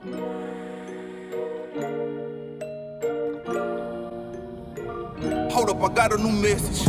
Hold up, I got a new message.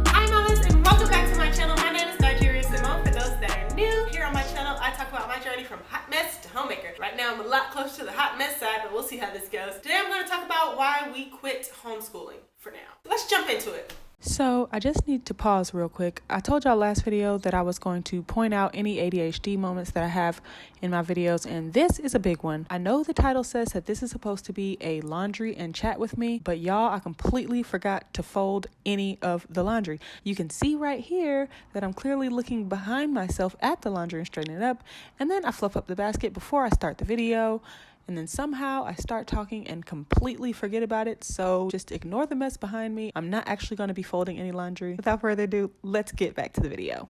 Hi mamas, and welcome back to my channel. My name is Nigeria Simone. For those that are new here on my channel, I talk about my journey from hot mess to homemaker. Right now I'm a lot closer to the hot mess side, but we'll see how this goes. Today I'm going to talk about why we quit homeschooling for now. Let's jump into it. So I just need to pause real quick. I told y'all last video that I was going to point out any ADHD moments that I have in my videos, and this is a big one. I know the title says that this is supposed to be a laundry and chat with me, but y'all, I completely forgot to fold any of the laundry. You can see right here that I'm clearly looking behind myself at the laundry and straightening it up, and then I fluff up the basket before I start the video. And then somehow I start talking and completely forget about it. So just ignore the mess behind me. I'm not actually going to be folding any laundry. Without further ado, let's get back to the video.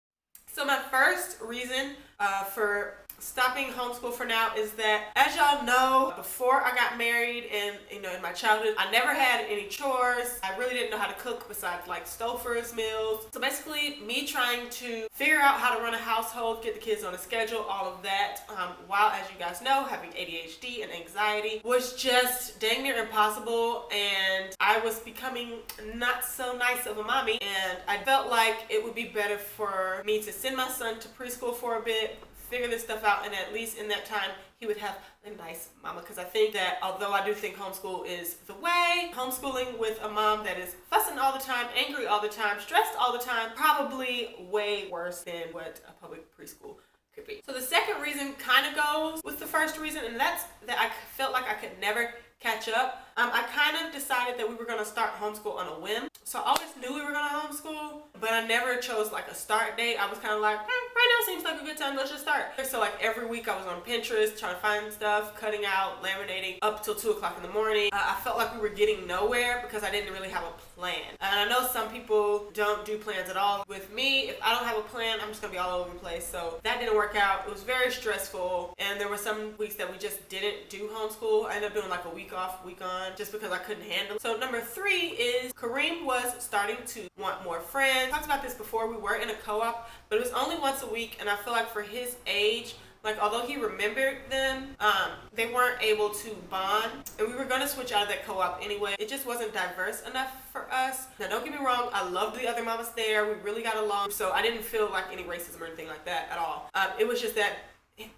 So my first reason for stopping homeschool for now is that, as y'all know, before I got married and in my childhood, I never had any chores. I really didn't know how to cook besides like Stouffer's meals. So basically me trying to figure out how to run a household, get the kids on a schedule, all of that, while, as you guys know, having ADHD and anxiety was just dang near impossible, and I was becoming not so nice of a mommy, and I felt like it would be better for me to send my son to preschool for a bit, figure this stuff out, and at least in that time he would have a nice mama. Because I think that although I do think homeschool is the way, homeschooling with a mom that is fussing all the time, angry all the time, stressed all the time, probably way worse than what a public preschool could be. So the second reason kind of goes with the first reason, and that's that I felt like I could never catch up. I kind of decided that we were going to start homeschool on a whim. So I always knew we were going to homeschool, but I never chose like a start date. I was kind of like, right now seems like a good time, let's just start. So like every week I was on Pinterest trying to find stuff, cutting out, laminating up till 2 o'clock in the morning. I felt like we were getting nowhere because I didn't really have a plan. And I know some people don't do plans at all. With me, if I don't have a plan, I'm just going to be all over the place. So that didn't work out. It was very stressful. And there were some weeks that we just didn't do homeschool. I ended up doing like a week off, week on, just because I couldn't handle it. So number 3 is Kareem was starting to want more friends. I talked about this before. We were in a co-op, but it was only once a week, and I feel like for his age, like although he remembered them, they weren't able to bond, and we were going to switch out of that co-op anyway. It just wasn't diverse enough for us. Now don't get me wrong, I loved the other mamas there. We really got along, so I didn't feel like any racism or anything like that at all. It was just that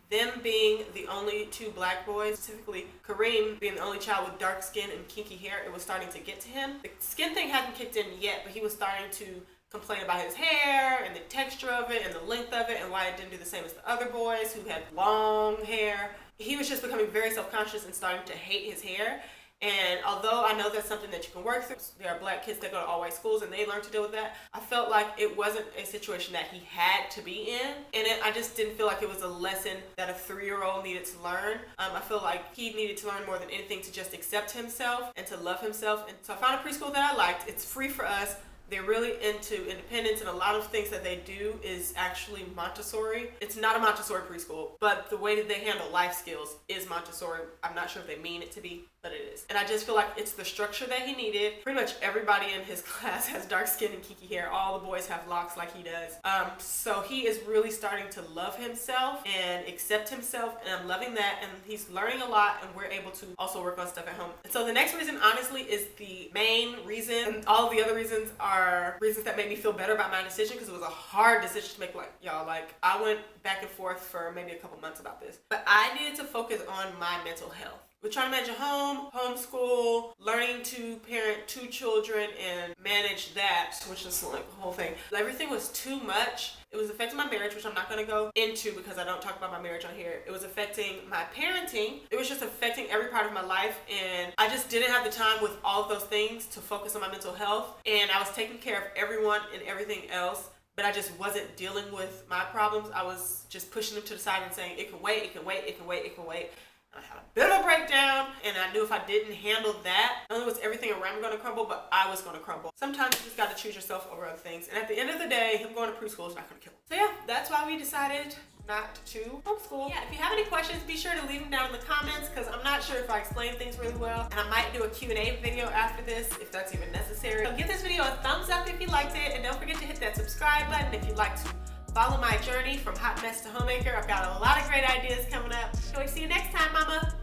them being the only 2 black boys, specifically Kareem being the only child with dark skin and kinky hair, it was starting to get to him. The skin thing hadn't kicked in yet, but he was starting to complain about his hair and the texture of it and the length of it and why it didn't do the same as the other boys who had long hair. He was just becoming very self-conscious and starting to hate his hair. And although I know that's something that you can work through, there are black kids that go to all white schools and they learn to deal with that. I felt like it wasn't a situation that he had to be in, and I just didn't feel like it was a lesson that a 3-year-old needed to learn. I feel like he needed to learn more than anything to just accept himself and to love himself. And so I found a preschool that I liked. It's free for us. They're really into independence, and a lot of things that they do is actually Montessori. It's not a Montessori preschool, but the way that they handle life skills is Montessori. I'm not sure if they mean it to be, but it is. And I just feel like it's the structure that he needed. Pretty much everybody in his class has dark skin and kinky hair. All the boys have locks like he does. So he is really starting to love himself and accept himself, and I'm loving that. And he's learning a lot, and we're able to also work on stuff at home. And so the next reason, honestly, is the main reason, and all the other reasons are reasons that made me feel better about my decision, because it was a hard decision to make. Like y'all, like I went back and forth for maybe a couple months about this, but I needed to focus on my mental health. We're trying to manage a home, homeschool, learning to parent 2 children and manage that, which is like the whole thing. Everything was too much. It was affecting my marriage, which I'm not going to go into because I don't talk about my marriage on here. It was affecting my parenting. It was just affecting every part of my life, and I just didn't have the time with all of those things to focus on my mental health, and I was taking care of everyone and everything else, but I just wasn't dealing with my problems. I was just pushing them to the side and saying, it can wait, it can wait, it can wait, it can wait. I had a bit of a breakdown, and I knew if I didn't handle that, not only was everything around me going to crumble, but I was going to crumble. Sometimes you just got to choose yourself over other things. And at the end of the day, him going to preschool is not going to kill him. So yeah, that's why we decided not to homeschool. Yeah, if you have any questions, be sure to leave them down in the comments, because I'm not sure if I explained things really well. And I might do a Q&A video after this, if that's even necessary. So give this video a thumbs up if you liked it, and don't forget to hit that subscribe button if you'd like to follow my journey from hot mess to homemaker. I've got a lot of great ideas coming up. So we see you next time, mama.